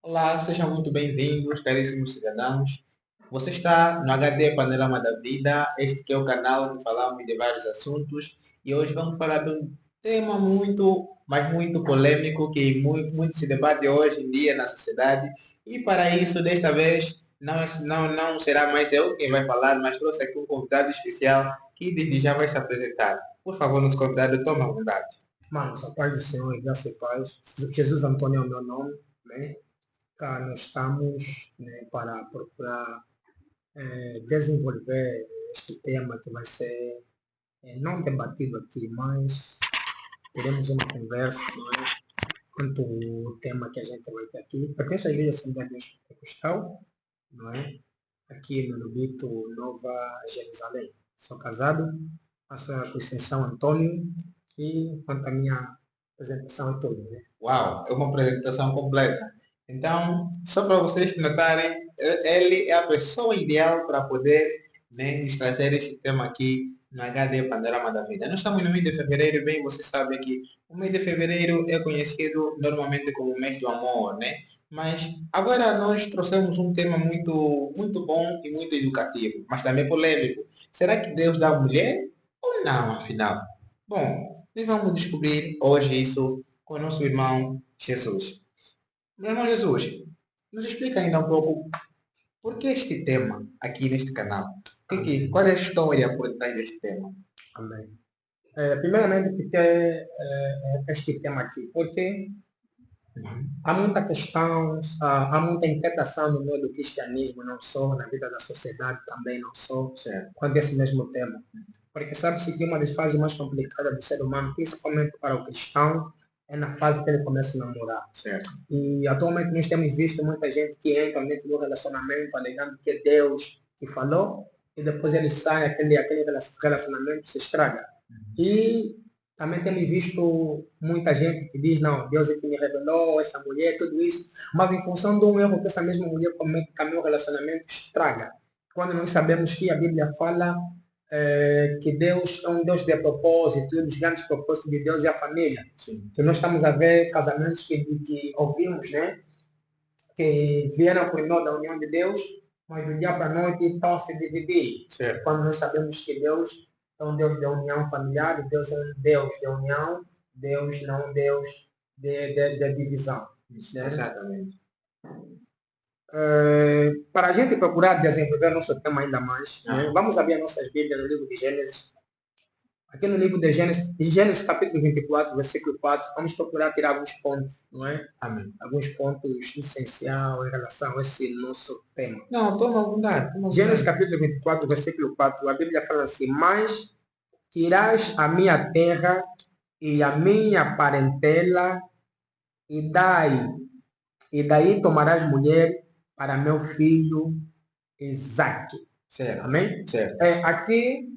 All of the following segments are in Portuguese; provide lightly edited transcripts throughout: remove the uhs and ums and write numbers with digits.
Olá, sejam muito bem-vindos, caríssimos cidadãos. Você está no HD Panorama da Vida, este que é o canal que falamos de vários assuntos e hoje vamos falar de um tema muito, mas muito polêmico que muito se debate hoje em dia na sociedade e para isso, desta vez, não será mais eu quem vai falar, mas trouxe aqui um convidado especial que desde já vai se apresentar. Por favor, nosso convidado, tome a vontade. Mano, só paz do Senhor, graça e paz. Jesus Antônio é o meu nome, né? Cá nós estamos, né, para procurar desenvolver este tema que vai ser não debatido aqui, mas teremos uma conversa, não é? Quanto o tema que a gente vai ter aqui. Pertence à Igreja Assembleia de Deus Pentecostal, não é? Aqui no Lubito, Nova Jerusalém. Sou casado, faço a Conceição Antônio e quanto à minha apresentação é tudo, né? Uau, é uma apresentação completa. Então, só para vocês notarem, ele é a pessoa ideal para poder, né, nos trazer este tema aqui no HD Panorama da Vida. Nós estamos no mês de fevereiro, bem, você sabe que o mês de fevereiro é conhecido normalmente como o mês do amor, né? Mas agora nós trouxemos um tema muito bom e muito educativo, mas também polêmico. Será que Deus dá mulher ou não, afinal? Bom, nós vamos descobrir hoje isso com o nosso irmão Jesus. Meu irmão Jesus, nos explica ainda um pouco por que este tema aqui neste canal? Qual é a história por trás deste tema? Amém. Primeiramente, porque este tema aqui, porque há muita questão, há muita inquietação no meio do cristianismo, não só, na vida da sociedade também, não só, quanto esse mesmo tema. Porque sabe-se que uma das fases mais complicadas do ser humano, principalmente para o cristão, é na fase que ele começa a namorar. Certo. E atualmente nós temos visto muita gente que entra dentro do relacionamento alegando que é Deus que falou, e depois ele sai, aquele relacionamento se estraga. E também temos visto muita gente que diz, não, Deus é que me revelou, essa mulher, tudo isso, mas em função de um erro que essa mesma mulher comete, também o relacionamento estraga. Quando nós sabemos que a Bíblia fala que Deus é um Deus de propósito, e um dos grandes propósitos de Deus é a família. Sim. Que nós estamos a ver casamentos que ouvimos, né? Que vieram por meio da união de Deus, mas do dia para a noite estão a se dividir. Certo. Quando nós sabemos que Deus é um Deus de união familiar, Deus é um Deus de união, Deus não é um Deus de divisão. Né? Exatamente. Para a gente procurar desenvolver nosso tema ainda mais, né? Vamos abrir nossas Bíblias no livro de Gênesis. Aqui no livro de Gênesis capítulo 24, versículo 4, vamos procurar tirar alguns pontos, não é? Amém. Alguns pontos essenciais em relação a esse nosso tema. Não, toma à vontade. Gênesis capítulo 24, versículo 4, a Bíblia fala assim, mas tirás a minha terra e a minha parentela e daí tomarás mulher para meu filho Isaac. Certo. Amém? Certo. Aqui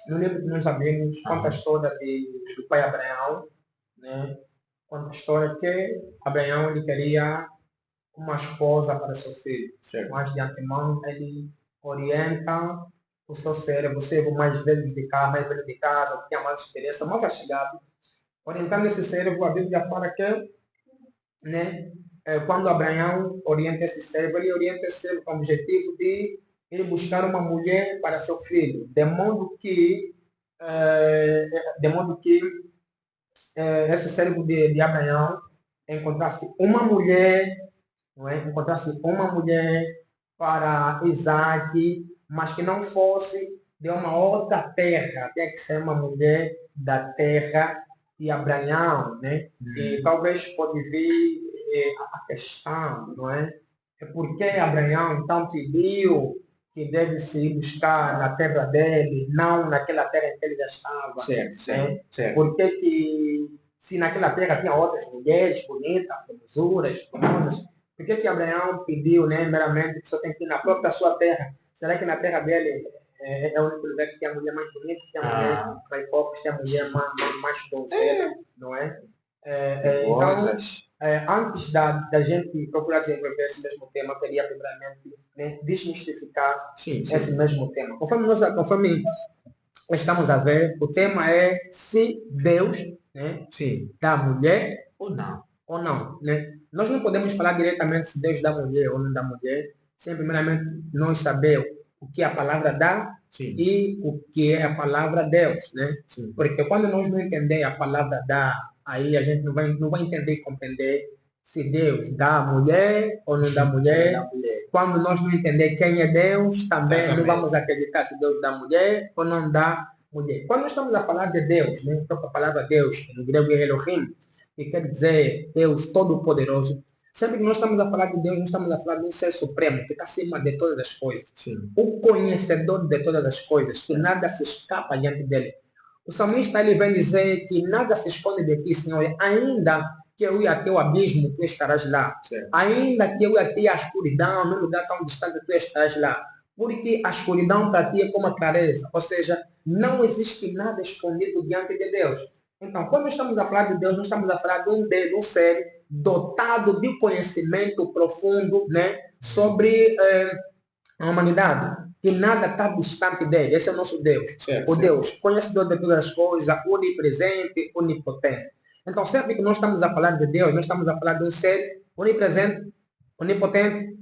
no livro que nós sabemos, conta a história do pai Abraão, né? Conta a história que Abraão ele queria uma esposa para seu filho. Certo. Mas de antemão ele orienta o seu cérebro mais velho de casa, mais velho de casa, que tinha mais experiência, mais achegado. Orientando esse cérebro, a Bíblia fala que, né, quando Abraão orienta esse cérebro, ele orienta esse cérebro com o objetivo de ele buscar uma mulher para seu filho, de modo que esse cérebro de Abraão encontrasse uma mulher, não é? Encontrasse uma mulher para Isaac, mas que não fosse de uma outra terra, tinha que ser uma mulher da terra de Abraão, né? E talvez pode vir a questão, não é? É porque Abraão então pediu que deve se buscar na terra dele, não naquela terra em que ele já estava. Certo, certo, Né? certo. Porque que, se naquela terra tinha outras mulheres bonitas, formosuras, famosas, por que Abraão pediu, né, meramente, que só tem que ir na própria sua terra? Será que na terra dele é o único lugar que tem a mulher mais bonita, que tem a mulher mais forte, que tem a mulher mais donzela, não é? Então, antes da gente procurar desenvolver esse mesmo tema, eu queria primeiramente, né, desmistificar esse mesmo tema. Conforme estamos a ver, o tema é se Deus, né, dá mulher ou não. Né? nós não podemos falar diretamente se Deus dá mulher ou não dá mulher, sem primeiramente nós saber o que a palavra dá Sim. e o que é a palavra Deus, né? Sim. Porque quando nós não entender a palavra dá, aí a gente não vai entender e compreender se Deus dá mulher ou não dá mulher. Da mulher. Quando nós não entender quem é Deus, também não Exatamente. vamos acreditar se Deus dá mulher ou não dá mulher. Quando nós estamos a falar de Deus, né, a própria palavra Deus, que no grego é Elohim, que quer dizer Deus Todo-Poderoso, sempre que nós estamos a falar de Deus, nós estamos a falar de um ser supremo, que está acima de todas as coisas. Sim. O conhecedor de todas as coisas, que nada se escapa diante dele. O salmista ele vem dizer que nada se esconde de ti, Senhor, ainda que eu ia até o abismo, tu estarás lá. Certo. Ainda que eu ia até a escuridão, no lugar tão distante, tu estarás lá. Porque a escuridão para ti é como a clareza. Ou seja, não existe nada escondido diante de Deus. Então, quando estamos a falar de Deus, nós estamos a falar de um ser dotado de conhecimento profundo, né, sobre a humanidade. Que nada está distante dele. Esse é o nosso Deus. Certo, O certo. Deus, conhecedor de todas as coisas, onipresente, onipotente. Então, sempre que nós estamos a falar de Deus, nós estamos a falar de um ser onipresente, onipotente,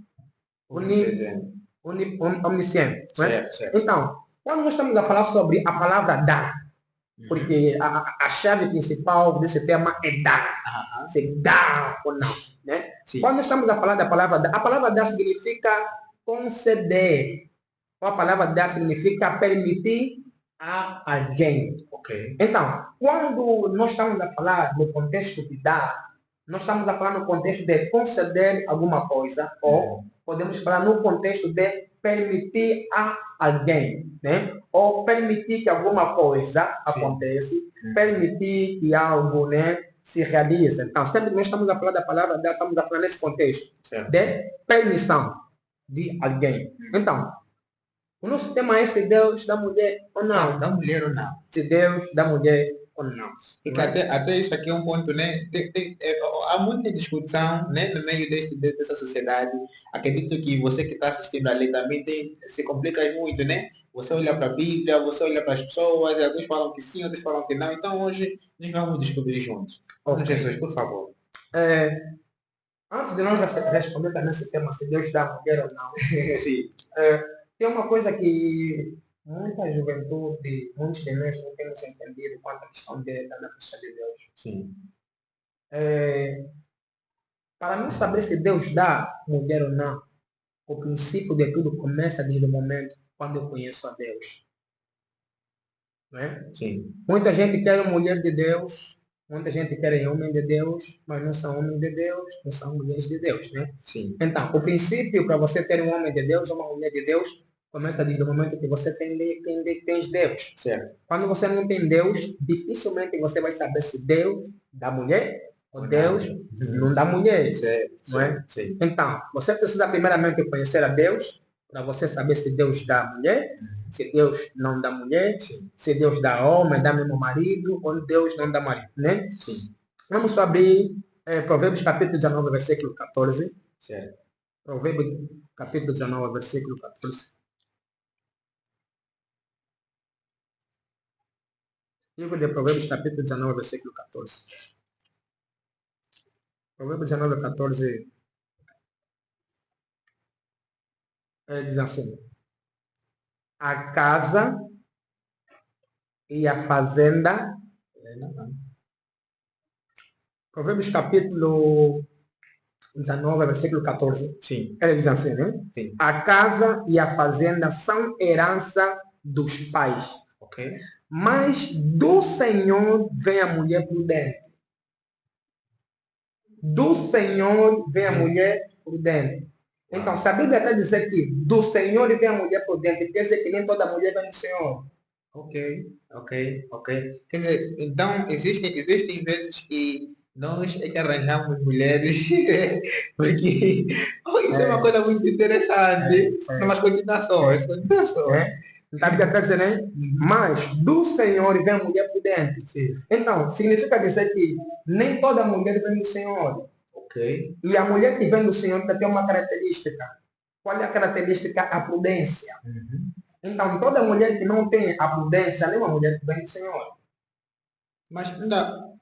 Presente. omnisciente. Não é? Certo, certo. Então, quando nós estamos a falar sobre a palavra dar, porque a chave principal desse tema é dar. Aham. Se dá ou não. Né? Sim. Quando nós estamos a falar da palavra dar, a palavra dar significa conceder. Ou a palavra dar significa permitir a alguém. Ok. Então, quando nós estamos a falar no contexto de dar, nós estamos a falar no contexto de conceder alguma coisa, ou podemos falar no contexto de permitir a alguém, né? Ou permitir que alguma coisa aconteça, permitir que algo, né, se realize. Então, sempre que nós estamos a falar da palavra dar, estamos a falar nesse contexto Certo. de permissão de alguém. Então, o nosso tema é se Deus dá mulher ou não. Da mulher ou não? Se Deus dá mulher ou não. Porque até isso aqui é um ponto, né? Há muita discussão, né, no meio dessa sociedade. Acredito que você que está assistindo ali também se complica muito, né? Você olha para a Bíblia, você olha para as pessoas, e alguns falam que sim, outros falam que não. Então hoje nós vamos descobrir juntos. Ok. Jesus, por favor. Antes de nós responder também esse tema, se Deus dá mulher ou não, Sim. tem uma coisa que muita juventude, muitos de nós não temos entendido quanto à questão da pessoa de Deus. Sim. Para mim saber se Deus dá mulher ou não, o princípio de tudo começa desde o momento quando eu conheço a Deus. Não é? Sim. Muita gente quer uma mulher de Deus, muita gente quer homem de Deus, mas não são homens de Deus, não são mulheres de Deus, né? Sim. Então, o princípio para você ter um homem de Deus ou uma mulher de Deus começa desde o momento que você tem Deus. Certo. Quando você não tem Deus, dificilmente você vai saber se Deus dá mulher ou Deus não dá mulher. Certo. Não é? Sim. Então, você precisa primeiramente conhecer a Deus para você saber se Deus dá mulher, se Deus não dá mulher, Sim. se Deus dá homem, dá mesmo marido, ou Deus não dá marido, né? Sim. Vamos abrir Provérbios capítulo 19, versículo 14. Certo. Provérbios capítulo 19, versículo 14. Livro de Provérbios capítulo 19, versículo 14. Provérbios 19, 14 diz assim: a casa e a fazenda. Provérbios capítulo 19, versículo 14. Sim. Ele diz assim, né? Sim. A casa e a fazenda são herança dos pais. Ok. Mas do Senhor vem a mulher prudente. Do Senhor vem a mulher prudente. Então, se a Bíblia está dizendo que do Senhor vem a mulher prudente, quer dizer que nem toda mulher vem do Senhor. Ok. Quer dizer, então existem vezes que nós é que arranjamos mulheres, porque isso é uma coisa muito interessante. Mas continua só. Então, a Bíblia está dizendo, né? Mas do Senhor vem a mulher prudente. Sim. Então, significa dizer que nem toda mulher vem do Senhor. Ok. E a mulher que vem do Senhor tem uma característica. Qual é a característica? A prudência. Então, toda mulher que não tem a prudência, nem uma mulher que vem do Senhor. Mas ainda,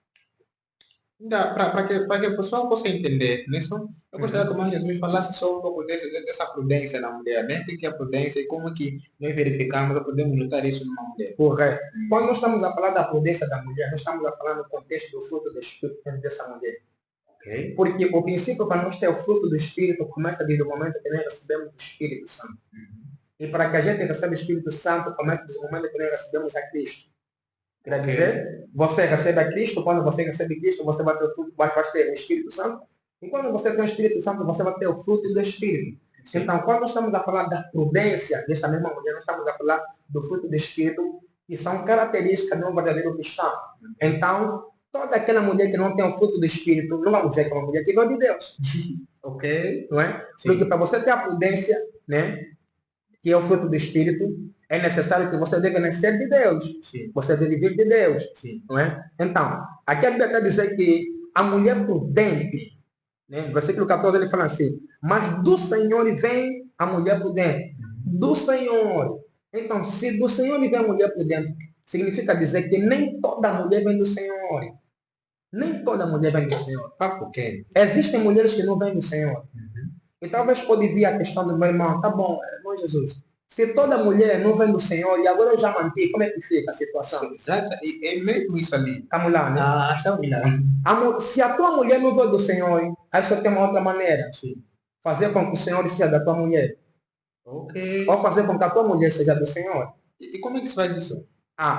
Para que o pessoal possa entender nisso, eu gostaria que o irmão Jesus falasse só um pouco dessa prudência na mulher, né? O que é a prudência e como que nós verificamos ou podemos notar isso numa mulher. Correto. Quando nós estamos a falar da prudência da mulher, nós estamos a falar no contexto do fruto do Espírito dentro dessa mulher. Ok? Porque o princípio para nós ter o fruto do Espírito começa desde o momento que nós recebemos o Espírito Santo. E para que a gente receba o Espírito Santo, começa desde o momento que nós recebemos a Cristo. Quer dizer, você recebe a Cristo, quando você recebe Cristo, você vai ter o fruto, vai ter o Espírito Santo. E quando você tem o Espírito Santo, você vai ter o fruto do Espírito. Sim. Então, quando nós estamos a falar da prudência desta mesma mulher, nós estamos a falar do fruto do Espírito, que são características de um verdadeiro cristão. Então, toda aquela mulher que não tem o fruto do Espírito, não vamos dizer que é uma mulher que não é de Deus. Ok? Não é? Sim. Porque para você ter a prudência, né, que é o fruto do Espírito, é necessário que você deve nascer de Deus. Sim. Você deve vir de Deus. Sim. Não é? Então, aqui a Bíblia quer dizer que a mulher prudente, né, versículo 14 ele fala assim, mas do Senhor vem a mulher prudente. Do Senhor. Então, se do Senhor vem a mulher prudente, significa dizer que nem toda mulher vem do Senhor. Nem toda mulher vem do Senhor. Papo quente. Existem mulheres que não vêm do Senhor. E talvez pode vir a questão do meu irmão, tá bom, irmão Jesus, se toda mulher não vem do Senhor e agora eu já mantive, como é que fica a situação? Exato. É mesmo isso ali. Estamos lá, né? Estamos lá. Se a tua mulher não veio do Senhor, aí só tem uma outra maneira. Sim. Fazer com que o Senhor seja da tua mulher. Ok. Ou fazer com que a tua mulher seja do Senhor. E como é que se faz isso?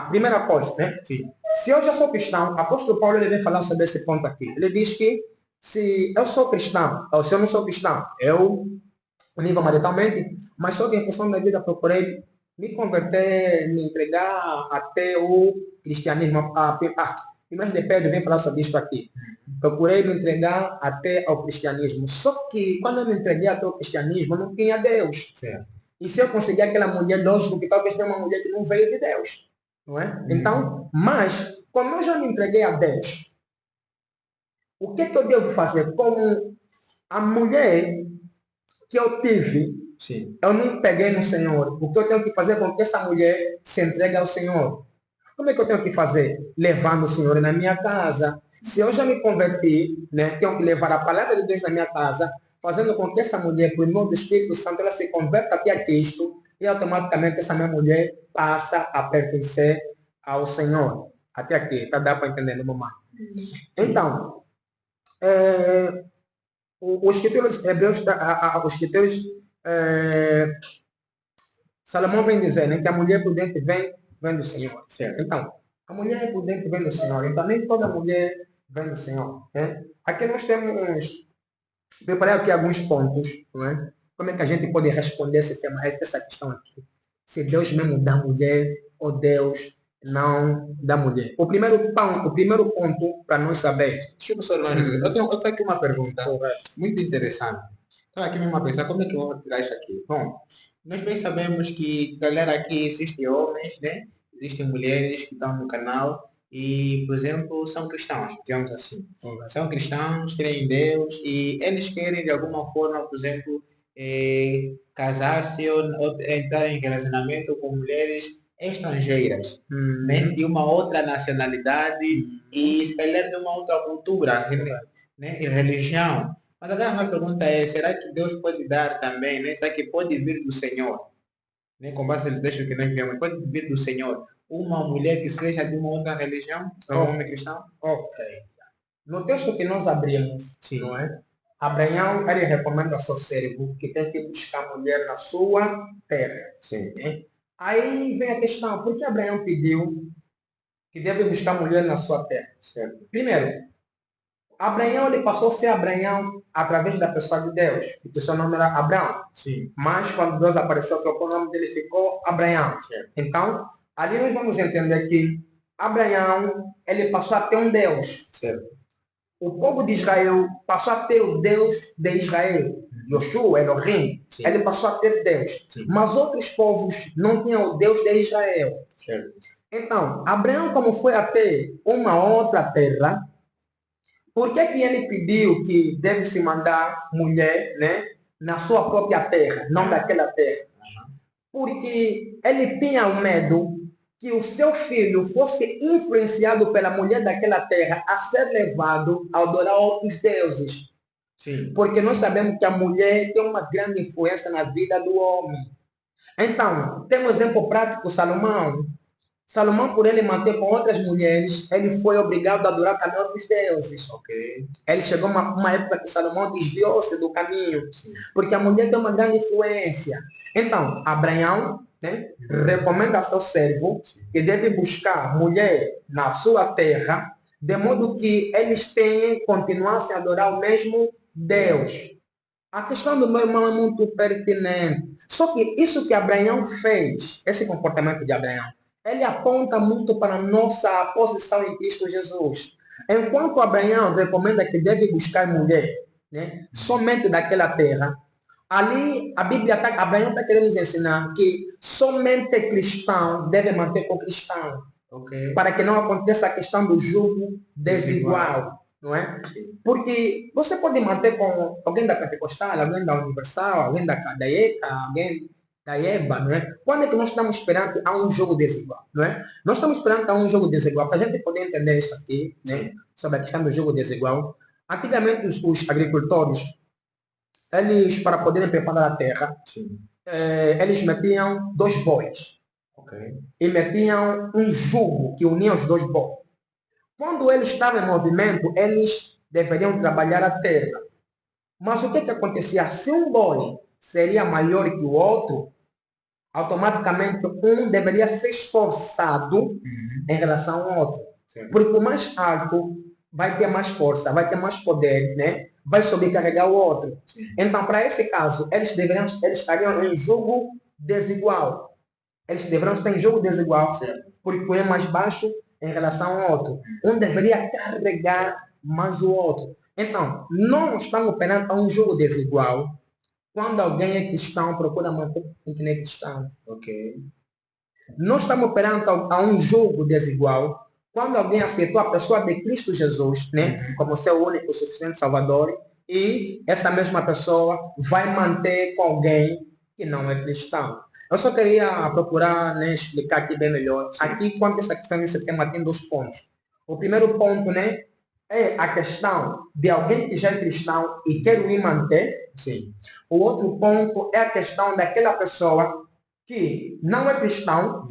Primeira coisa, né? Sim. Se eu já sou cristão, o apóstolo Paulo ele vem falar sobre esse ponto aqui. Ele diz que se eu sou cristão, ou se eu não sou cristão, eu vivo maritalmente, mas só que em função da vida procurei me converter, me entregar até o cristianismo. Primeiro de Pedro vem falar sobre isso aqui. Procurei me entregar até ao cristianismo. Só que quando eu me entreguei até ao cristianismo, não tinha Deus. Certo. E se eu conseguir aquela mulher, lógico que talvez tenha uma mulher que não veio de Deus. Não é? Então, mas, quando eu já me entreguei a Deus, o que eu devo fazer? Como a mulher que eu tive, Sim. eu não peguei no Senhor. O que eu tenho que fazer com que essa mulher se entregue ao Senhor? Como é que eu tenho que fazer? Levando o Senhor na minha casa. Se eu já me converti, né, tenho que levar a palavra de Deus na minha casa, fazendo com que essa mulher, por meio do Espírito Santo, ela se converta até a Cristo e automaticamente essa minha mulher passa a pertencer ao Senhor. Até aqui, tá? Dá para entender, mamãe? Então, os escritores hebreus, os escritores, Salomão vem dizer, né, que a mulher prudente vem do Senhor. Certo. Então, a mulher prudente vem do Senhor. Então, nem toda mulher vem do Senhor. Né? Aqui nós temos, preparei aqui alguns pontos, não é? Como é que a gente pode responder esse tema, essa questão aqui? Se Deus mesmo dá mulher ou Deus não da mulher. O primeiro ponto para nós saber. Deixa eu só eu tenho aqui uma pergunta muito interessante. Estava aqui mesmo a pensar como é que eu vou tirar isso aqui. Bom, nós bem sabemos que, galera, aqui existem homens, né? Existem mulheres que estão no canal e, por exemplo, são cristãos, digamos assim. São cristãos, creem em Deus e eles querem, de alguma forma, por exemplo, casar-se ou entrar em relacionamento com mulheres estrangeiras, né, de uma outra nacionalidade e espelhar de uma outra cultura, né, e religião. Mas agora uma pergunta é, será que Deus pode dar também, né? Será que pode vir do Senhor? Né, com base no texto que nós vemos, pode vir do Senhor uma mulher que seja de uma outra religião, ou um homem cristão? Ok. No texto que nós abrimos, sim, não é? Abraão, ele recomenda ao seu servo que tem que buscar mulher na sua terra. Sim. Né? Aí vem a questão, por que Abraão pediu que deve buscar mulher na sua terra? Certo? Primeiro, Abraão ele passou a ser Abraão através da pessoa de Deus. O seu nome era Abraão. Sim. Mas quando Deus apareceu, trocou o nome dele, ficou Abraão. Certo? Então, ali nós vamos entender que Abraão ele passou a ter um Deus. Certo. O povo de Israel passou a ter o Deus de Israel. Yoshua, Elohim, sim, ele passou a ter Deus. Sim. Mas outros povos não tinham o Deus de Israel. Certo. Então, Abraão, como foi a ter uma outra terra, por que ele pediu que deve se mandar mulher, né, na sua própria terra, não daquela terra? Porque ele tinha o medo que o seu filho fosse influenciado pela mulher daquela terra a ser levado a adorar outros deuses. Sim. Porque nós sabemos que a mulher tem uma grande influência na vida do homem. Então, temos exemplo prático, Salomão. Salomão, por ele manter com outras mulheres, ele foi obrigado a adorar também outros deuses. Ok. Ele chegou uma época que Salomão desviou-se do caminho, Sim. porque a mulher tem uma grande influência. Então, Abraão, né, recomenda a seu servo que deve buscar mulher na sua terra, de modo que eles continuassem a adorar o mesmo Deus. A questão do meu irmão é muito pertinente. Só que isso que Abraão fez, esse comportamento de Abraão, ele aponta muito para a nossa posição em Cristo Jesus. Enquanto Abraão recomenda que deve buscar mulher, né, somente daquela terra, ali a Bíblia, Abraão está querendo nos ensinar que somente cristão deve manter com cristão. Ok. Para que não aconteça a questão do julgo desigual. Não é? Porque você pode manter com alguém da Pentecostal, alguém da Universal, alguém da ECA, alguém da EBA, não é? Quando é que nós estamos perante a um jogo desigual, não é? Nós estamos perante a um jogo desigual, para a gente poder entender isso aqui, né? Sobre a questão do jogo desigual. Antigamente, os agricultores, eles, para poderem preparar a terra, eles metiam 2 bois. Ok. E metiam um jugo que unia os 2 bois. Quando eles estavam em movimento, eles deveriam trabalhar a terra. Mas o que acontecia? Se um boi seria maior que o outro, automaticamente um deveria ser esforçado em relação ao outro. Sim. Porque o mais alto vai ter mais força, vai ter mais poder, né? Vai sobrecarregar o outro. Sim. Então, para esse caso, eles estariam em jogo desigual. Eles deverão estar em jogo desigual, porque um é mais baixo em relação ao outro. Um deveria carregar mais o outro. Então, não estamos perante um jogo desigual quando alguém é cristão, procura manter com quem é cristão. Ok. Não estamos perante a um jogo desigual quando alguém aceitou a pessoa de Cristo Jesus, né, como seu único suficiente Salvador, e essa mesma pessoa vai manter com alguém que não é cristão. Eu só queria procurar, né, explicar aqui bem melhor. Aqui, quanto a essa questão desse tema, tem 2 pontos. O primeiro ponto, né, é a questão de alguém que já é cristão e quer o manter. Sim. O outro ponto é a questão daquela pessoa que não é cristão,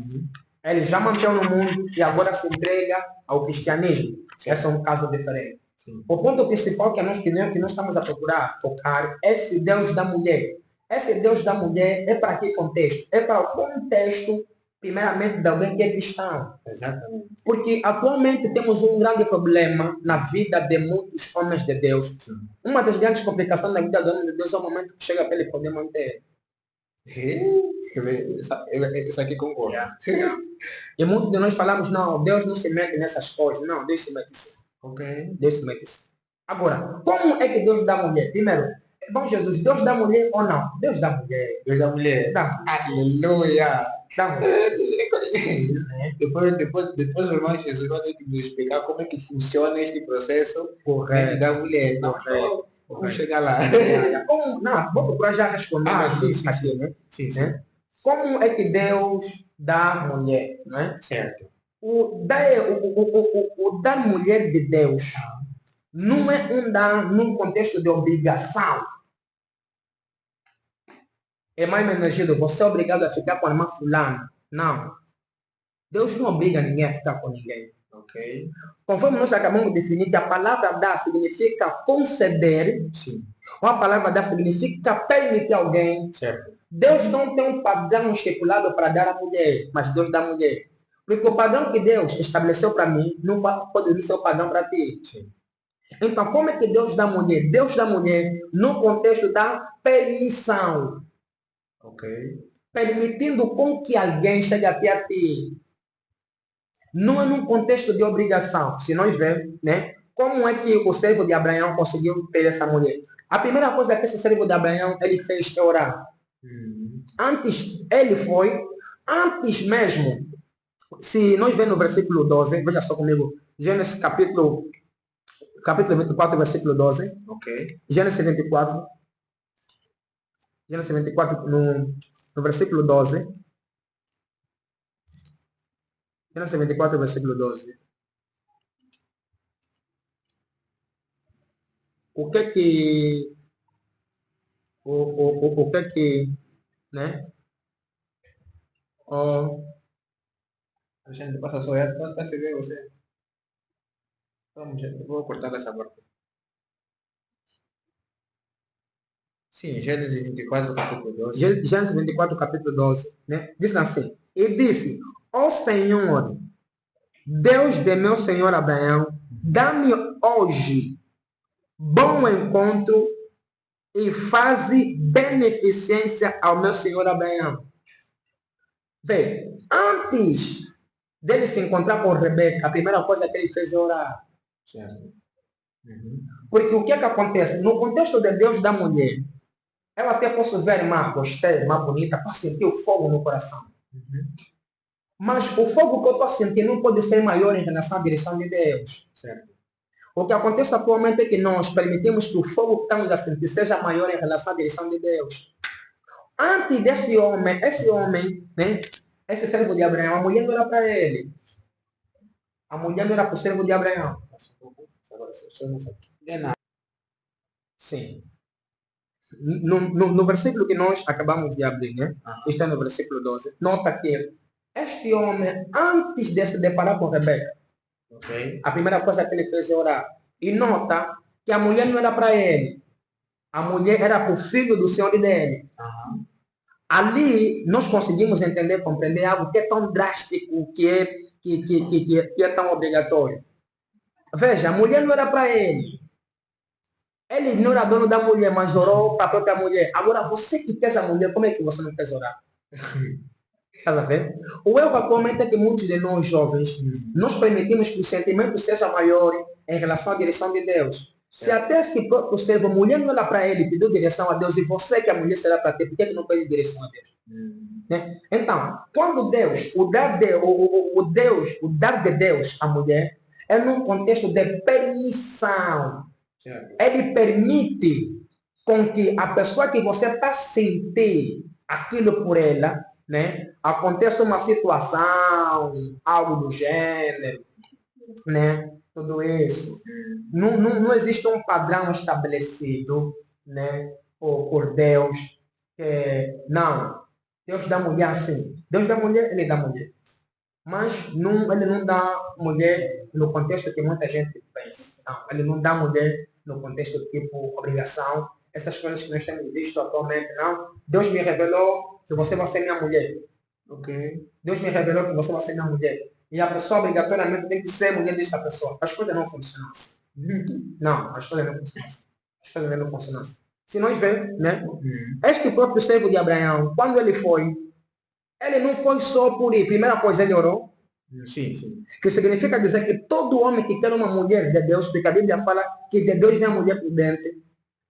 ele já manteve no mundo e agora se entrega ao cristianismo. Sim. Esse é um caso diferente. Sim. O ponto principal que nós estamos a procurar tocar é esse Deus da mulher. Esse Deus da mulher é para que contexto? É para o contexto, primeiramente, de alguém que é cristão. Exatamente. Porque atualmente temos um grande problema na vida de muitos homens de Deus. Sim. Uma das grandes complicações na vida do homem de Deus é o momento que chega para ele poder manter. Isso aqui concordo. E muitos de nós falamos, não, Deus não se mete nessas coisas. Não, Deus se mete sim. Ok. Deus se mete sim. Agora, como é que Deus dá mulher? Primeiro, bom Jesus, Deus dá mulher ou não? Deus dá mulher. Deus dá mulher. Dá. Aleluia. Dá mulher. Depois o irmão Jesus vai ter que nos explicar como é que funciona este processo Correto. da mulher. Correto. Vamos chegar lá. Não, vou procurar já responder. Sim, aqui, né? Sim. Como é que Deus dá mulher? Não é? Certo. O dar mulher de Deus não é um dar num contexto de obrigação. É mais energido, você é obrigado a ficar com a irmã fulana. Não. Deus não obriga ninguém a ficar com ninguém. Ok. Conforme nós acabamos de definir que a palavra dar significa conceder, sim. Ou a palavra dar significa permitir alguém. Certo. Deus não tem um padrão estipulado para dar à mulher, mas Deus dá à mulher. Porque o padrão que Deus estabeleceu para mim não pode ser o padrão para ti. Sim. Então, como é que Deus dá à mulher? Deus dá à mulher no contexto da permissão. Ok. Permitindo com que alguém chegue até a ti. Não é num contexto de obrigação. Se nós vemos, né? Como é que o servo de Abraão conseguiu ter essa mulher? A primeira coisa que esse servo de Abraão ele fez é orar. Antes mesmo, se nós vemos no versículo 12, veja só comigo, Gênesis capítulo 24, versículo 12. Ok. Gênesis 24, no versículo 12. Gênesis 24, versículo 12. O que que, né? A gente passa só, já está se vê você. Vamos, gente, vou cortar essa parte. Sim, Gênesis 24, capítulo 12. Gênesis 24, capítulo 12, né? Diz assim, e disse, ó Senhor, Deus de meu senhor Abraão, dá-me hoje bom encontro e faze beneficência ao meu senhor Abraão. Vê, antes dele se encontrar com Rebeca, a primeira coisa que ele fez é orar. Certo. Porque o que é que acontece? No contexto de Deus da mulher, ela até posso ver irmã gostei, irmã bonita, para sentir o fogo no coração. Mas o fogo que eu estou sentindo não pode ser maior em relação à direção de Deus. Certo. O que acontece atualmente é que nós permitimos que o fogo que estamos a sentir seja maior em relação à direção de Deus. Antes desse homem, esse homem, né, esse servo de Abraão, a mulher não era para ele. A mulher não era para o servo de Abraão. Sim. No versículo que nós acabamos de abrir, né? Está no versículo 12. Nota que este homem, antes de se deparar com Rebeca, a primeira coisa que ele fez é orar. E nota que a mulher não era para ele. A mulher era para o filho do Senhor dele. Ali nós conseguimos entender, compreender algo que é tão drástico, que é tão obrigatório. Veja, a mulher não era para ele. Ele não era dono da mulher, mas orou para a própria mulher. Agora, você que quer a mulher, como é que você não quer orar? Está vendo? O erro atualmente é que muitos de nós jovens, nós permitimos que o sentimento seja maior em relação à direção de Deus. Se até esse próprio servo, a mulher não era para ele, pediu direção a Deus, e você que a mulher será para ti, por que não pede direção a Deus? Né? Então, quando Deus, o dar de Deus à mulher, é num contexto de permissão. Ele permite com que a pessoa que você está sentindo aquilo por ela, né, aconteça uma situação, algo do gênero, né, tudo isso. Não existe um padrão estabelecido, né, por Deus. Não, Deus dá mulher assim. Deus dá mulher, ele dá mulher. Mas ele não dá mulher no contexto que muita gente pensa. Não, ele não dá mulher no contexto tipo obrigação. Essas coisas que nós temos visto atualmente, não. Deus me revelou que você vai ser minha mulher. Deus me revelou que você vai ser minha mulher. E a pessoa obrigatoriamente tem que ser mulher desta pessoa. As coisas não funcionam assim. Não, as coisas não funcionam assim. As coisas não funcionam assim. Se nós vemos, né? Este próprio servo de Abraão, quando ele foi, ele não foi só por ir. Primeira coisa, ele orou. Sim. Que significa dizer que todo homem que quer uma mulher de Deus, porque a Bíblia fala que de Deus vem a mulher prudente.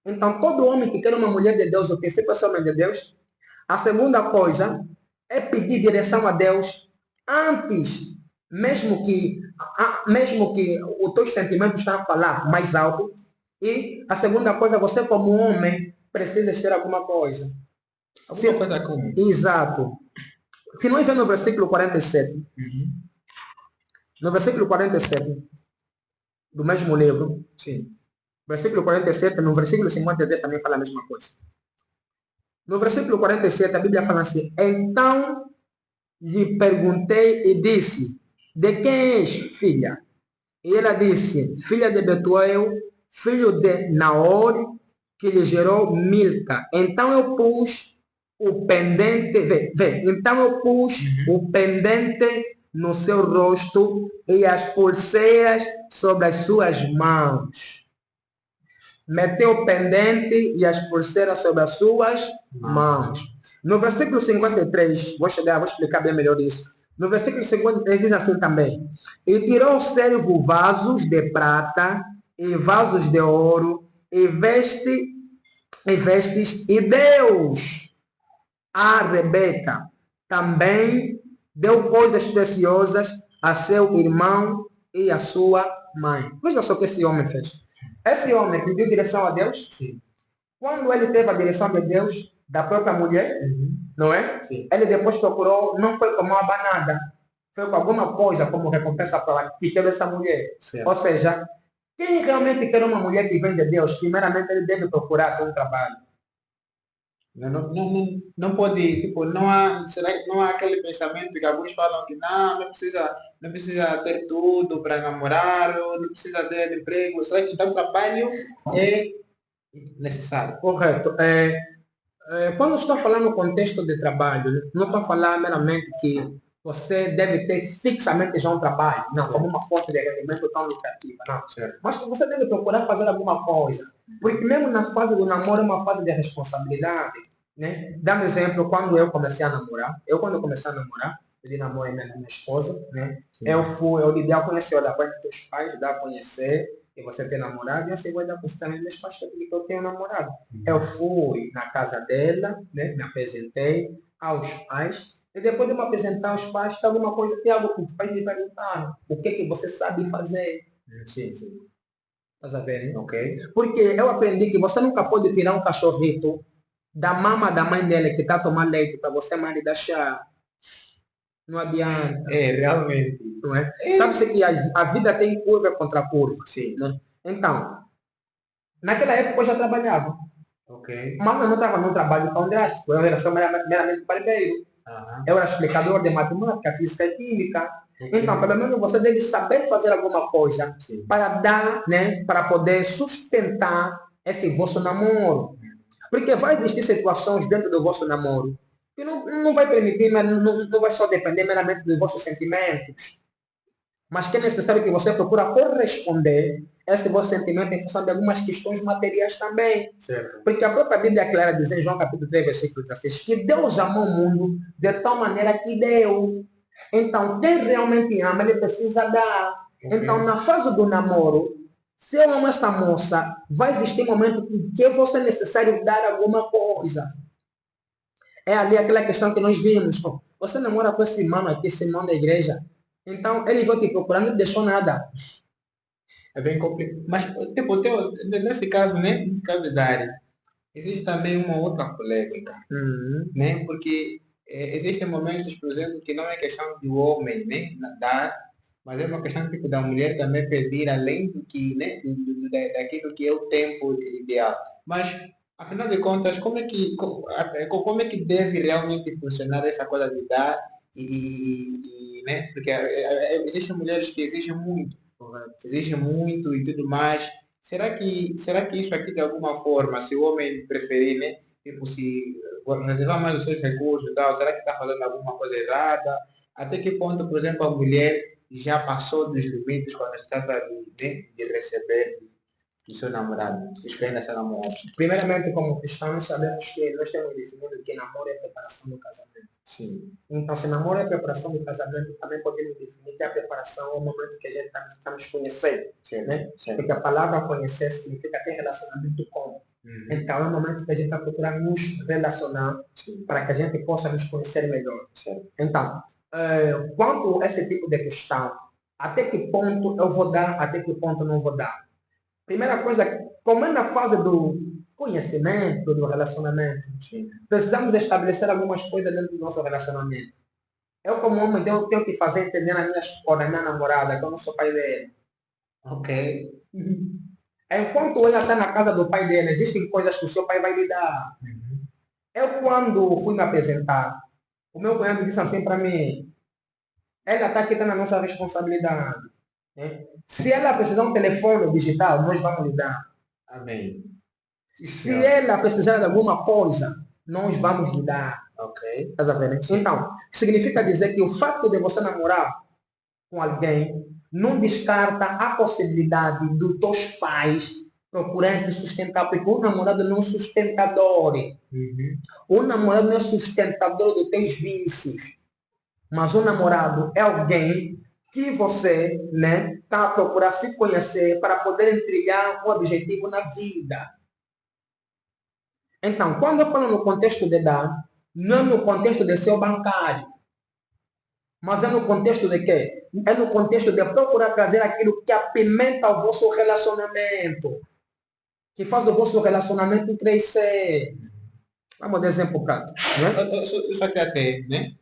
Então, todo homem que quer uma mulher de Deus, o princípio é ser homem de Deus. A segunda coisa é pedir direção a Deus antes, mesmo que os teus sentimentos estão a falar mais alto. E a segunda coisa, você como homem precisa ter alguma coisa. Alguma coisa como? Exato. Se nós vemos no versículo 47, no versículo 47 do mesmo livro, versículo 47, no versículo 53 também fala a mesma coisa. No versículo 47, a Bíblia fala assim: então lhe perguntei e disse: de quem és filha? E ela disse: filha de Betuel, filho de Naor, que lhe gerou Milca. Então eu pus o pendente, então eu pus o pendente no seu rosto e as pulseiras sobre as suas mãos. Meteu o pendente e as pulseiras sobre as suas mãos. No versículo 53, vou explicar bem melhor isso. No versículo 50, ele diz assim também: e tirou o servo vasos de prata e vasos de ouro e vestes, e Deus a Rebeca também deu coisas preciosas a seu irmão e a sua mãe. Veja só o que esse homem fez. Esse homem pediu direção a Deus. Quando ele teve a direção de Deus, da própria mulher, não é? Ele depois procurou, não foi como uma banada. foi com alguma coisa como recompensa para ela que quer essa mulher. Certo. Ou seja, quem realmente quer uma mulher que vem de Deus, primeiramente ele deve procurar ter um trabalho. Não pode, tipo, não há, será que não há aquele pensamento que alguns falam que não precisa ter tudo para namorar, ou não precisa ter emprego. Será que então trabalho é necessário? Correto. Quando estou falando no contexto de trabalho, não estou falando meramente que você deve ter fixamente já um trabalho, não, como uma fonte de rendimento tão lucrativa, não. Certo. Mas que você deve procurar fazer alguma coisa. Porque mesmo na fase do namoro é uma fase de responsabilidade. Né? Dando exemplo, quando eu comecei a namorar, eu de namoro minha esposa, né? Eu lhe dei a conhecer, olha, vai teus pais, dá a conhecer, que você tem namorado, e assim vai dar a conhecer também meus pais que eu tenho namorado. Eu fui na casa dela, né? Me apresentei aos pais, e depois de me apresentar aos pais, tem alguma coisa, tem algo que os pais me perguntaram, o que você sabe fazer? Sim. Estás a ver, né? Ok. Porque eu aprendi que você nunca pode tirar um cachorrito da mama da mãe dele que está a tomar leite para você, mãe, dar chá. Não adianta. Realmente. Não é? Sabe-se que a vida tem curva contra curva. Sim. Né? Então, naquela época eu já trabalhava. Ok. Mas eu não estava num trabalho tão drástico. Eu era só meramente barbeiro. Eu era explicador de matemática, física e química. Okay. Então, pelo menos você deve saber fazer alguma coisa para dar, né, para poder sustentar esse vosso namoro. Porque vai existir situações dentro do vosso namoro que não vai permitir, mas não vai só depender meramente dos vossos sentimentos. Mas que é necessário que você procure corresponder a esse vosso sentimento em função de algumas questões materiais também. Certo. Porque a própria Bíblia é clara, diz em João capítulo 3, versículo 16, que Deus amou o mundo de tal maneira que deu. Então, quem realmente ama, ele precisa dar. Okay. Então, na fase do namoro, se eu amo essa moça, vai existir um momento em que você é necessário dar alguma coisa. É ali aquela questão que nós vimos. Você namora com esse mano aqui, esse irmão da igreja. Então, ele veio te procurar, não deixou nada. É bem complicado. Mas, tipo, nesse caso, né? Nesse caso de Dari, existe também uma outra polêmica. Né? Porque existem momentos, por exemplo, que não é questão do homem, né? Dar, mas é uma questão tipo, da mulher também pedir além do que, né? Daquilo que é o tempo ideal. Mas, afinal de contas, como é que deve realmente funcionar essa coisa de dar né? Porque existem mulheres que exigem muito e tudo mais. Será que isso aqui de alguma forma, se o homem preferir, né? Tipo, se reservar mais os seus recursos e tal, será que está fazendo alguma coisa errada? Até que ponto, por exemplo, a mulher já passou dos limites quando se trata de receber do seu namorado, os que ainda são namorados? Primeiramente, como cristãos, sabemos que nós temos definido que namoro é preparação do casamento. Sim. Então, se namoro é preparação do casamento, também podemos definir que a preparação é o momento que a gente está nos conhecendo. Né? Porque a palavra conhecer significa ter relacionamento com. Então, é o momento que a gente está procurando nos relacionar para que a gente possa nos conhecer melhor. Então, quanto a esse tipo de questão, até que ponto eu vou dar, até que ponto não vou dar? Primeira coisa, como é na fase do conhecimento, do relacionamento, precisamos estabelecer algumas coisas dentro do nosso relacionamento. Eu, como homem, tenho que fazer entender na minha namorada que eu não sou pai dela. Ok. Enquanto ela está na casa do pai dela, existem coisas que o seu pai vai lhe dar. Eu, quando fui me apresentar, o meu cunhado disse assim para mim, ela está aqui, está na nossa responsabilidade. Né? Se ela precisar de um telefone digital, nós vamos lhe dar. Amém. Se ela precisar de alguma coisa, nós vamos lhe dar. Ok. Estás a ver? Então, significa dizer que o fato de você namorar com alguém não descarta a possibilidade dos teus pais procurarem te sustentar, porque o namorado não é um sustentador. O namorado não é sustentador dos teus vícios. Mas o namorado é alguém que você, né, está a procurar se conhecer para poder trilhar um objetivo na vida. Então, quando eu falo no contexto de dar, não é no contexto de ser bancário, mas é no contexto de quê? É no contexto de procurar trazer aquilo que apimenta o vosso relacionamento, que faz o vosso relacionamento crescer. Vamos dar exemplo prático. Né? Isso aqui até, né?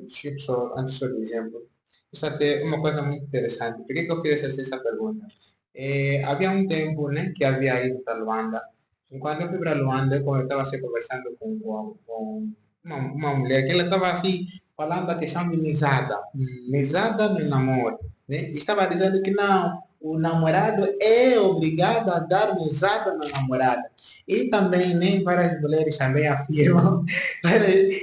Tipo, antes do exemplo, isso até é uma coisa muito interessante. Por que que eu fiz essa pergunta? Havia um tempo, né, que havia ido para Luanda. E quando eu fui para Luanda, eu estava assim, conversando com uma mulher, que ela estava assim, falando da questão de mesada. Mesada no namoro. Né? E estava dizendo que não, o namorado é obrigado a dar mesada na namorada. E também, nem várias mulheres também afirmam.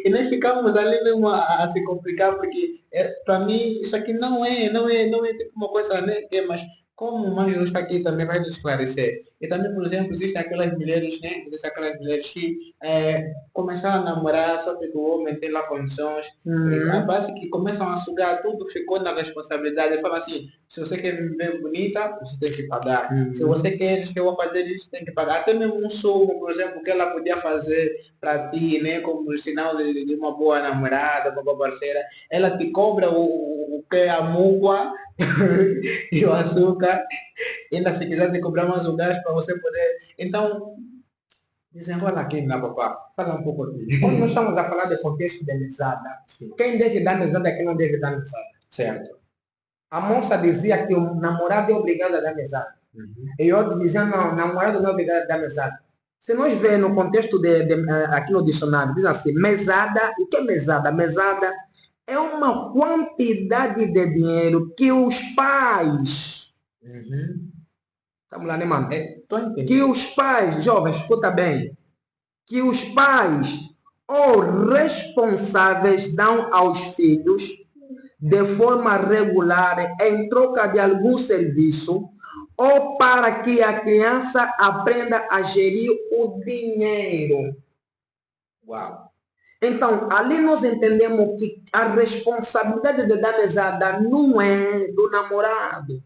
E nós ficamos ali mesmo a se complicar, porque para mim isso aqui não é tipo uma coisa, né, que é, mas como o Mário está aqui também vai nos esclarecer. E também, por exemplo, existem aquelas mulheres, né, existem aquelas mulheres que começaram a namorar, só que o homem tem lá condições, a base que começam a sugar tudo, ficou na responsabilidade. Fala assim, se você quer me ver bonita, você tem que pagar. Se você quer que eu vou fazer isso, tem que pagar. Até mesmo um sumo, por exemplo, que ela podia fazer para ti, né, como sinal de uma boa namorada, uma boa parceira, ela te cobra o que é a múgua e o açúcar, ainda se quiser te cobrar mais o gás para você poder. Então, desenrola aqui, na papá. Fala um pouco aqui. Quando nós estamos a falar de contexto de mesada, quem deve dar mesada e quem não deve dar mesada? Certo. A moça dizia que o namorado é obrigado a dar mesada. E outro dizia, não, o namorado não é obrigado a dar mesada. Se nós ver no contexto aqui no dicionário, diz assim, mesada, o que é mesada? Mesada é uma quantidade de dinheiro que os pais, estamos lá, né, mano? Que os pais, jovens, escuta bem, que os pais ou responsáveis dão aos filhos de forma regular em troca de algum serviço ou para que a criança aprenda a gerir o dinheiro. Uau! Então, ali nós entendemos que a responsabilidade de dar mesada não é do namorado.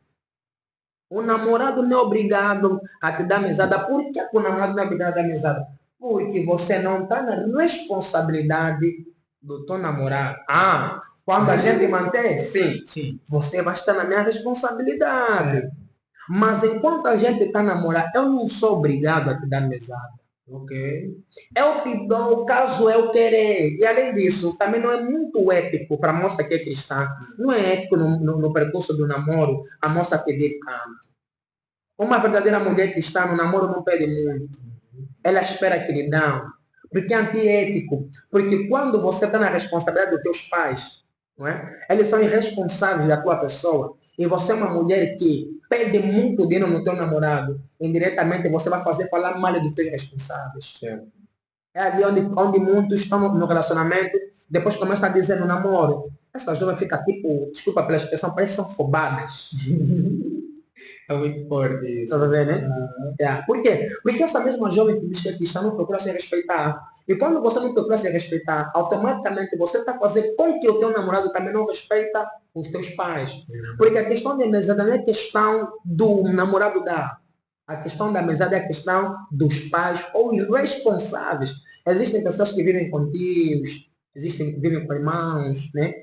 O namorado não é obrigado a te dar mesada. Por que o namorado não é obrigado a dar mesada? Porque você não está na responsabilidade do teu namorado. Quando a gente mantém, sim, você vai estar na minha responsabilidade. Sim. Mas enquanto a gente está namorando, eu não sou obrigado a te dar mesada. Ok. Eu te dou caso eu querer. E além disso, também não é muito ético para a moça que é cristã. Não é ético no percurso do namoro a moça pedir tanto. Uma verdadeira mulher cristã no namoro não pede muito. Ela espera que lhe dão. Porque é antiético. Porque quando você está na responsabilidade dos teus pais, não é? Eles são irresponsáveis da tua pessoa. E você é uma mulher que pede muito dinheiro no teu namorado. Indiretamente você vai fazer falar mal dos teus responsáveis. Certo. É ali onde muitos estão no relacionamento, depois começam a dizer no namoro. Essa jovem fica tipo, desculpa pela expressão, parece que são fobadas. É muito forte isso. Tá vendo, né? Por quê? Porque essa mesma jovem que diz que é cristã não procura se respeitar. E quando você não procura se respeitar, automaticamente você está fazendo com que o teu namorado também não respeita os teus pais. Porque a questão da mesada não é questão do namorado dar. A questão da mesada é a questão dos pais ou irresponsáveis. Existem pessoas que vivem com tios, vivem com irmãos, né?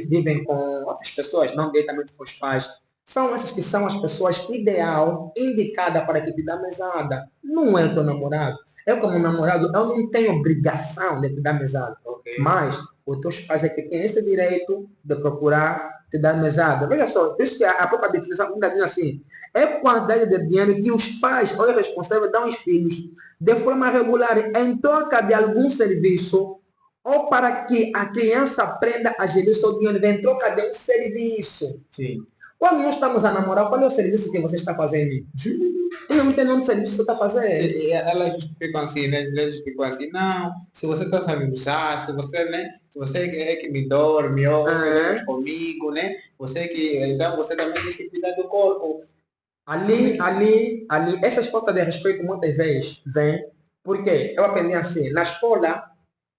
Vivem com outras pessoas, não diretamente com os pais. São essas que são as pessoas ideal, indicada para que te dá mesada. Não é o teu namorado. Eu, como namorado, eu não tenho obrigação de te dar mesada. Okay. Mas os teus pais é que têm esse direito de procurar te dar mesada. Veja só, por isso que a própria definição ainda diz assim, é quantidade de dinheiro que os pais ou responsáveis dão aos filhos de forma regular em troca de algum serviço ou para que a criança aprenda a gerir seu dinheiro em troca de um serviço. Sim. Quando nós estamos a namorar, qual é o serviço que você está fazendo? Eu não entendo onde serviço você está fazendo. Elas ficam assim, né? Elas ficam assim, não, se você está sabendo usar, se você é que me dorme, ou que comigo, né? Você que, então você também tem que cuidar do corpo. Ali, essas faltas de respeito muitas vezes vêm, porque eu aprendi assim, na escola,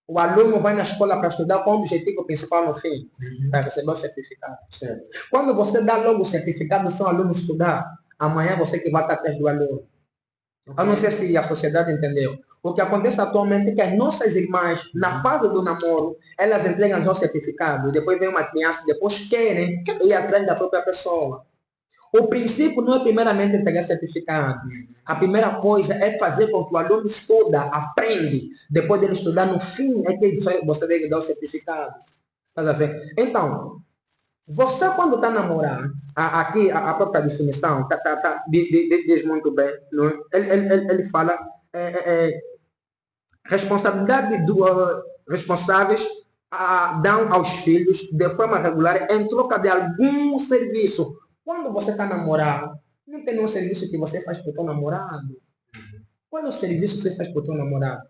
o aluno vai na escola para estudar com o objetivo principal no fim, para receber o certificado. Certo. Quando você dá logo o certificado do seu aluno estudar, amanhã você que vai estar atrás do aluno. Okay. Eu não sei se a sociedade entendeu. O que acontece atualmente é que as nossas irmãs, na fase do namoro, elas entregam o certificado, e depois vem uma criança, depois querem ir atrás da própria pessoa. O princípio não é primeiramente pegar certificado. A primeira coisa é fazer com que o aluno estuda, aprende. Depois dele estudar, no fim, é que você deve dar o certificado. Tá a ver? Então, você quando está namorando, aqui a própria definição diz muito bem, não é? Ele fala responsabilidade responsáveis dão aos filhos de forma regular em troca de algum serviço. Quando você está namorando, não tem nenhum serviço que você faz para o teu namorado. Qual é o serviço que você faz para o teu namorado?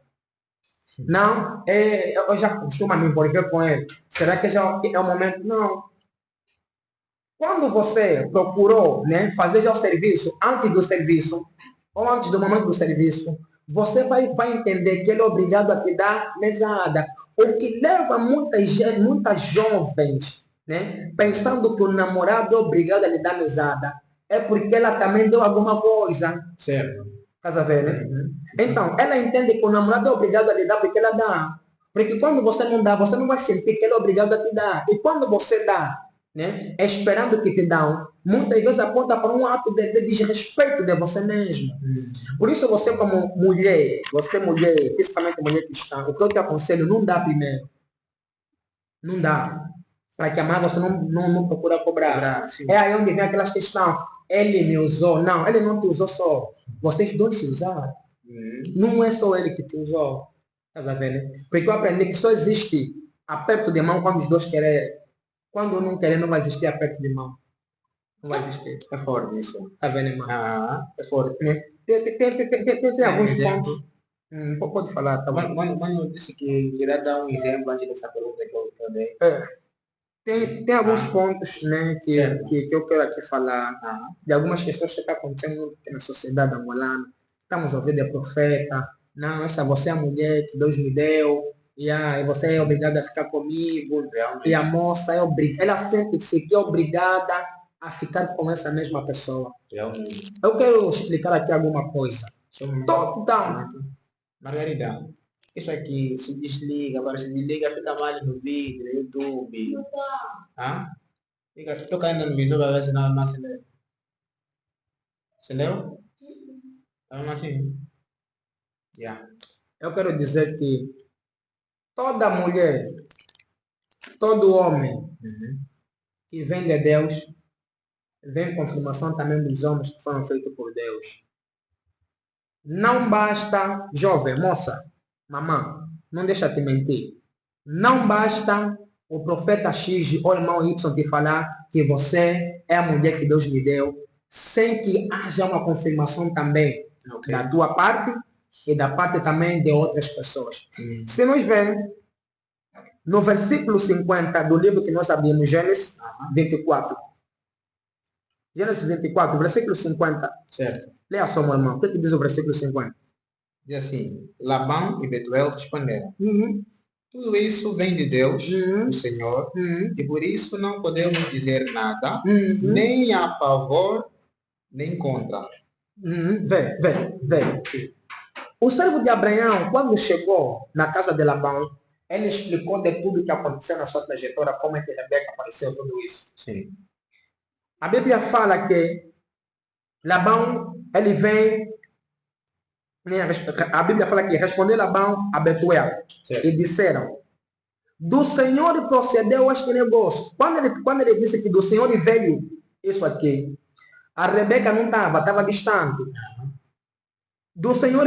Não, eu já costumo me envolver com ele. Será que já é o momento? Não. Quando você procurou, né, fazer já o serviço, antes do serviço, ou antes do momento do serviço, você vai entender que ele é obrigado a te dar mesada. O que leva muitas jovens, né, pensando que o namorado é obrigado a lhe dar mesada, é porque ela também deu alguma coisa. Certo. Estás a ver, né? Então, ela entende que o namorado é obrigado a lhe dar porque ela dá. Porque quando você não dá, você não vai sentir que ele é obrigado a te dar. E quando você dá, né, esperando que te dão, muitas vezes aponta para um ato de desrespeito de você mesmo. Por isso você como mulher, principalmente mulher cristã, o que eu te aconselho, não dá primeiro. Não dá. Para que amar você não procura cobrar. É aí onde vem aquelas questões. Ele me usou. Não, ele não te usou só. Vocês dois se usaram. Não é só ele que te usou. Tá vendo? Né? Porque eu aprendi que só existe aperto de mão quando os dois querem. Quando não querer, não vai existir aperto de mão. Não vai existir. É forte isso. Tá vendo, irmão? É forte. Tem alguns pontos. Pode falar, tá bom? Mano disse que irá dar um exemplo antes dessa pergunta que eu dei. Tem alguns pontos, né, que eu quero aqui falar, de algumas questões que estão acontecendo na sociedade angolana. Estamos ouvindo de profeta, não, você é a mulher que Deus me deu, e você é obrigada a ficar comigo, e a moça é obrigada, ela sente-se que é obrigada a ficar com essa mesma pessoa. Eu quero explicar aqui alguma coisa. Totalmente. Margarida, isso aqui se desliga, agora se desliga, fica mal no vídeo, no YouTube. Fica tocando no visor para ver se não acendeu. Acendeu? Estamos assim. Eu quero dizer que toda mulher, todo homem que vem de Deus, vem confirmação também dos homens que foram feitos por Deus. Não basta, jovem, moça, mamã, não deixa te mentir. Não basta o profeta X ou o irmão Y te falar que você é a mulher que Deus me deu, sem que haja uma confirmação também da tua parte e da parte também de outras pessoas. Se nós vermos no versículo 50 do livro que nós abrimos, Gênesis 24. Gênesis 24, versículo 50. Certo. Leia só, meu irmão. O que diz o versículo 50? Diz assim: Labão e Betuel responderam: tudo isso vem de Deus, o Senhor, e por isso não podemos dizer nada, nem a favor, nem contra. Vê. O servo de Abraão, quando chegou na casa de Labão, ele explicou de tudo que aconteceu na sua trajetória, como é que Rebeca apareceu, tudo isso. Sim. A Bíblia fala que Labão, ele vem, a Bíblia fala que respondeu Labão a Betuel, e disseram: do Senhor procedeu este negócio. Quando ele disse que do Senhor veio isso aqui, a Rebeca não estava distante. Do Senhor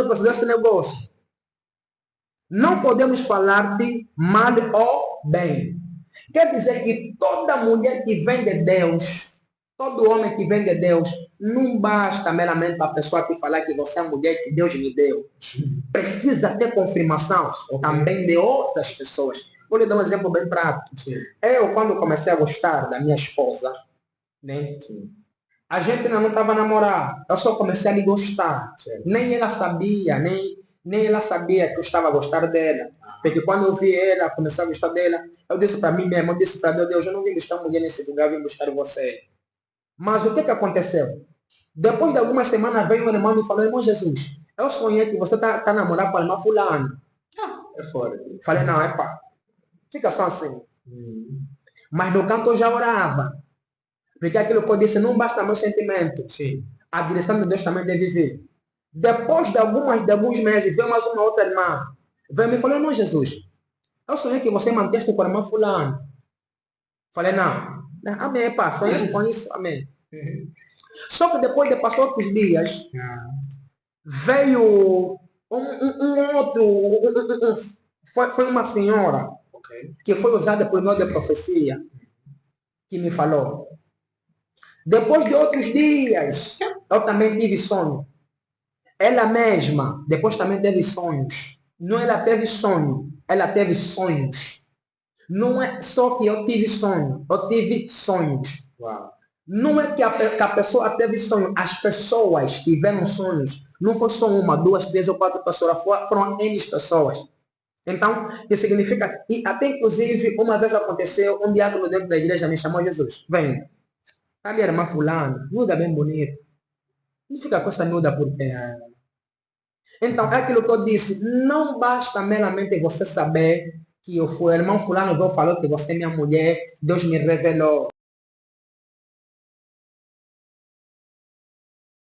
procedeu este negócio. Não podemos falar de mal ou bem. Quer dizer que toda mulher que vem de Deus, todo homem que vem de Deus, não basta meramente a pessoa te falar que você é a mulher que Deus me deu. Precisa ter confirmação também de outras pessoas. Vou lhe dar um exemplo bem prático. Eu, quando comecei a gostar da minha esposa, né? A gente ainda não estava namorando. Eu só comecei a lhe gostar. Nem ela sabia, nem ela sabia que eu estava a gostar dela. Porque quando eu vi ela, comecei a gostar dela, eu disse para mim mesmo, eu disse para meu Deus, eu não vim buscar mulher nesse lugar, eu vim buscar você. Mas o que aconteceu? Depois de algumas semanas, veio um irmão e me falou: irmão Jesus, eu sonhei que você está namorando com a irmã fulano. É fora. Falei: não, fica só assim. Mas no canto eu já orava. Porque aquilo que eu disse, não basta meu sentimento. A direção de Deus também deve vir. Depois de alguns meses, veio mais uma outra irmã. Veio e me falou: irmão Jesus, Eu sonhei que você manteste com a irmã fulano. Falei, não. Amém, pá, sonhei com isso, amém. Só que depois de passar outros dias, veio um outro, foi uma senhora que foi usada por meio de profecia, que me falou. Depois de outros dias, eu também tive sonho. Ela mesma, depois também teve sonhos. Não ela teve sonho, ela teve sonhos. Não é só que eu tive sonho, eu tive sonhos. Uau. Não é que a pessoa teve sonho, as pessoas tiveram sonhos. Não foi só uma, duas, três ou quatro pessoas, foram N pessoas. Então, que significa, e até inclusive, uma vez aconteceu, um diácono dentro da igreja me chamou Jesus. Vem, ali era uma fulana, miúda bem bonita. Não fica com essa miúda por quê? Então, é aquilo que eu disse, não basta meramente você saber que eu fui, irmão fulano, falou que você é minha mulher, Deus me revelou.